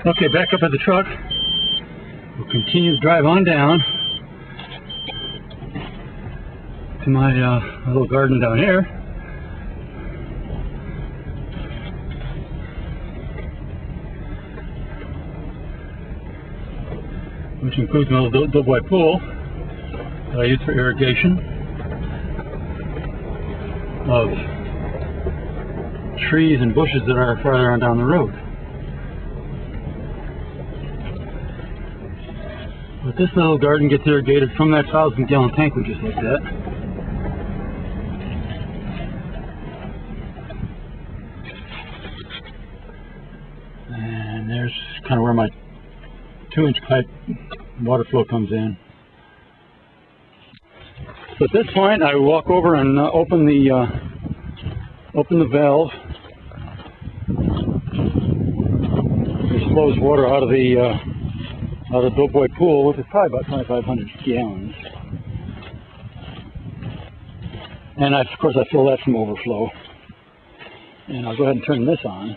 Okay, back up at the truck. We'll continue to drive on down to my little garden down here. Which includes my little doughboy pool that I use for irrigation of trees and bushes that are farther on down the road. But this little garden gets irrigated from that 1,000-gallon tank we just looked at. And there's kind of where my 2-inch pipe water flow comes in. So at this point, I walk over and open the valve. This flows water out of the doughboy pool, which is probably about 2,500 gallons. And of course I fill that from overflow. And I'll go ahead and turn this on.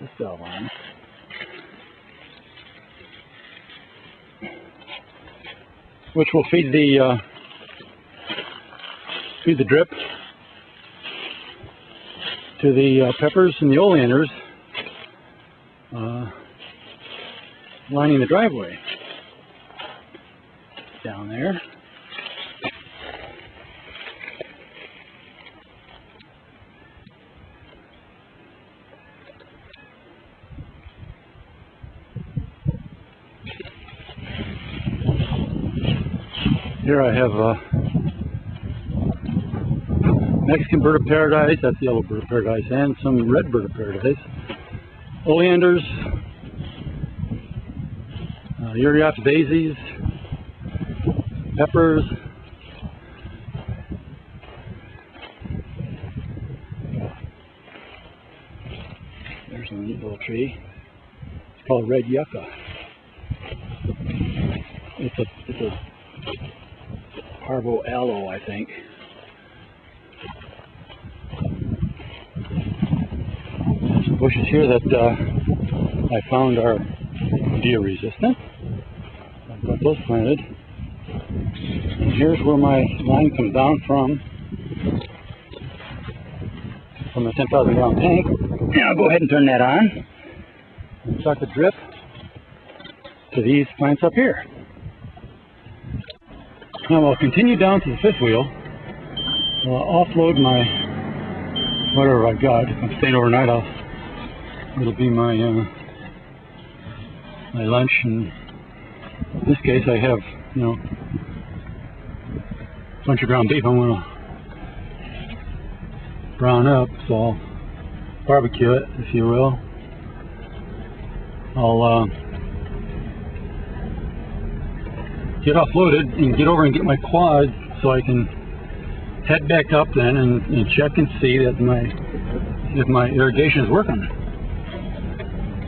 This valve on. Which will feed the drip to the peppers and the oleanders lining the driveway down there. Here I have Mexican bird of paradise, that's the yellow bird of paradise, and some red bird of paradise. Oleanders, Uriopsis daisies, peppers, there's a neat little tree. It's called red yucca. It's a parvo aloe, I think. There's some bushes here that I found are deer resistant. I've got those planted. And here's where my line comes down from the 10,000-gallon tank. And I'll go ahead and turn that on and start the drip to these plants up here. Now I'll continue down to the fifth wheel. I'll offload my whatever I've got. If I'm staying overnight, it'll be my my lunch. And in this case, I have a bunch of ground beef I want to brown up, so I'll barbecue it, if you will. I'll get offloaded and get over and get my quad so I can head back up then and check and see that if my irrigation is working.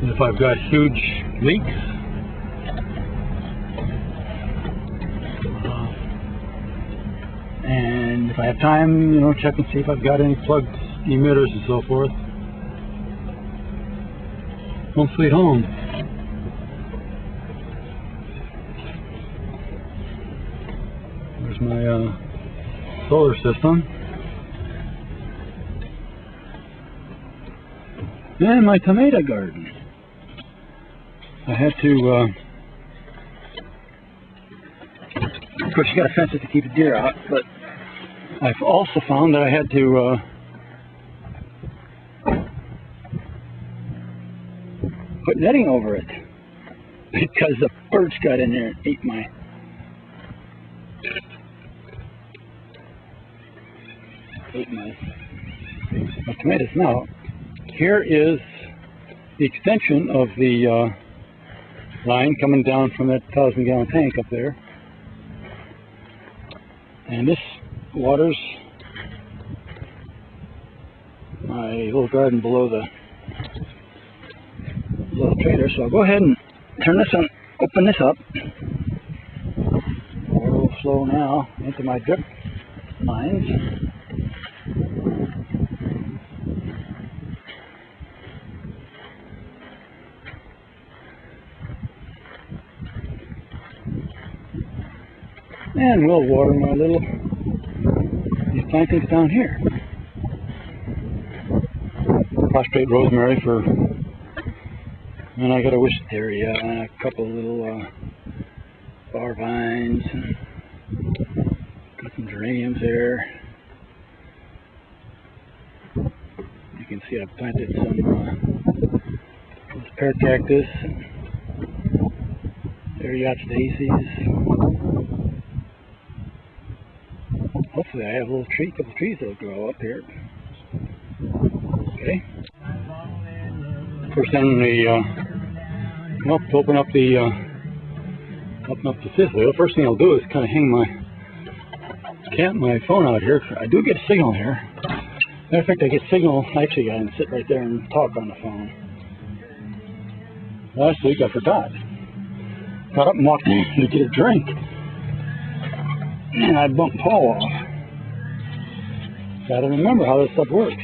And if I've got huge leaks, and if I have time, check and see if I've got any plugged emitters and so forth. Home sweet home. There's my solar system. And my tomato garden. I had to, of course you gotta fence it to keep the deer out, but I've also found that I had to put netting over it because the birds got in there and ate my tomatoes. Now, here is the extension of the line coming down from that 1,000-gallon tank up there, and this waters my little garden below the little trailer. So I'll go ahead and turn this on, open this up. Water will flow now into my drip lines. And we'll water my these plantings down here. Prostrate rosemary for, and I got a wisteria, a couple little bar vines, got some geraniums there. You can see I planted some pear cactus, Ariat daisies. Hopefully I have a couple trees that'll grow up here. Okay. First thing to open up the fifth wheel, first thing I'll do is kind of hang my phone out here. I do get a signal here. Matter of fact, I get signal. Actually, I can sit right there and talk on the phone. Last week I forgot. Got up and walked in to get a drink, and I bumped Paul off. Got to remember how this stuff works.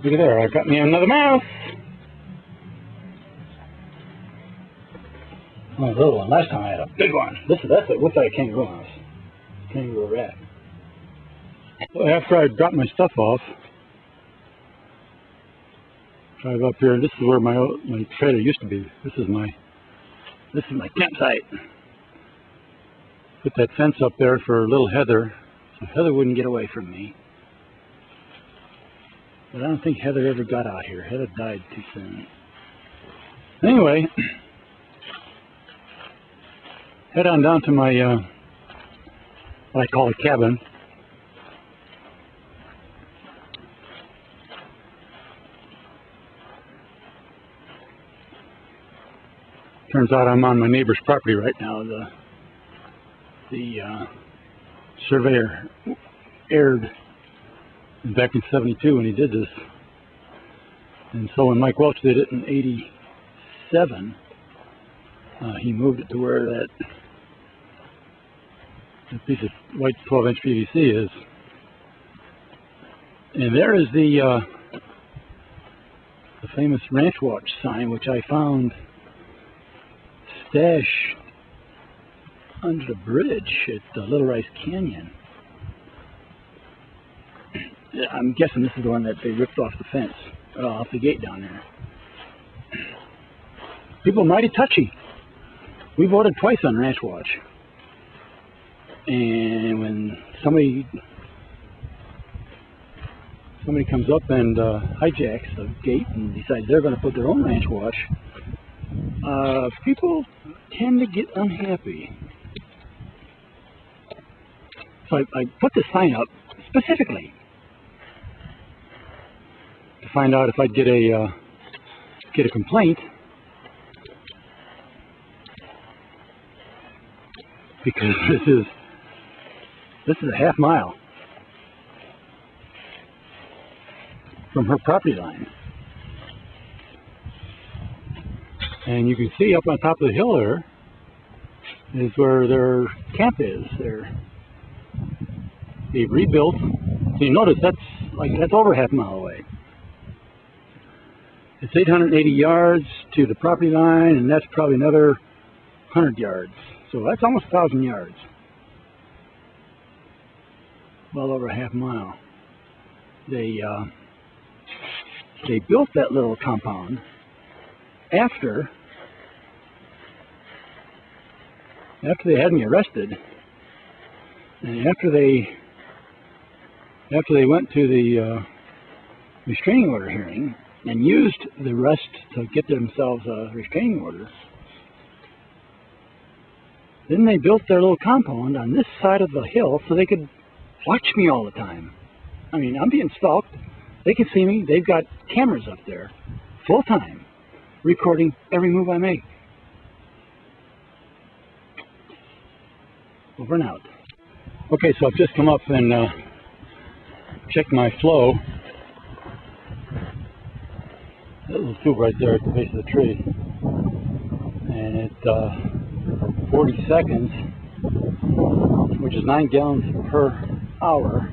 Look at there, I got me another mouse. Oh, a little one. Last time I had a big one. That's it. Looks like a kangaroo mouse. Kangaroo rat. Well, after I dropped my stuff off, drive up here. This is where my trailer used to be. This is my campsite. Put that fence up there for little Heather, so Heather wouldn't get away from me. But I don't think Heather ever got out here. Heather died too soon. Anyway, head on down to my what I call a cabin. Turns out I'm on my neighbor's property right now. The surveyor aired back in '72 when he did this, and so when Mike Welch did it in '87, he moved it to where that piece of white 12-inch PVC is, and there is the famous Ranch Watch sign, which I found stashed under the bridge at Little Rice Canyon. I'm guessing this is the one that they ripped off the fence, off the gate down there. People are mighty touchy. We voted twice on Ranch Watch. And when somebody comes up and hijacks the gate and decides they're going to put their own Ranch Watch, people tend to get unhappy. So I put the sign up specifically to find out if I'd get a complaint, because this is a half mile from her property line, and you can see up on top of the hill there is where their camp is. They've rebuilt. So you notice that's over half a mile away. It's 880 yards to the property line, and that's probably another 100 yards. So that's almost 1,000 yards. Well over a half mile. They built that little compound after they had me arrested, and after they went to the restraining order hearing and used the arrest to get themselves a restraining order, then they built their little compound on this side of the hill so they could watch me all the time. I mean, I'm being stalked. They can see me. They've got cameras up there full time recording every move I make. Over and out. Okay, so I've just come up and checked my flow. That little tube right there at the base of the tree. And at 40 seconds, which is 9 gallons per hour,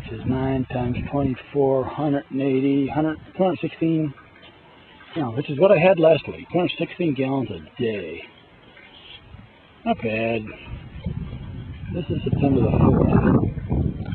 which is 9 times 24, 180, 216 gallons, which is what I had last week, 216 gallons a day. Not bad. This is September the 4th.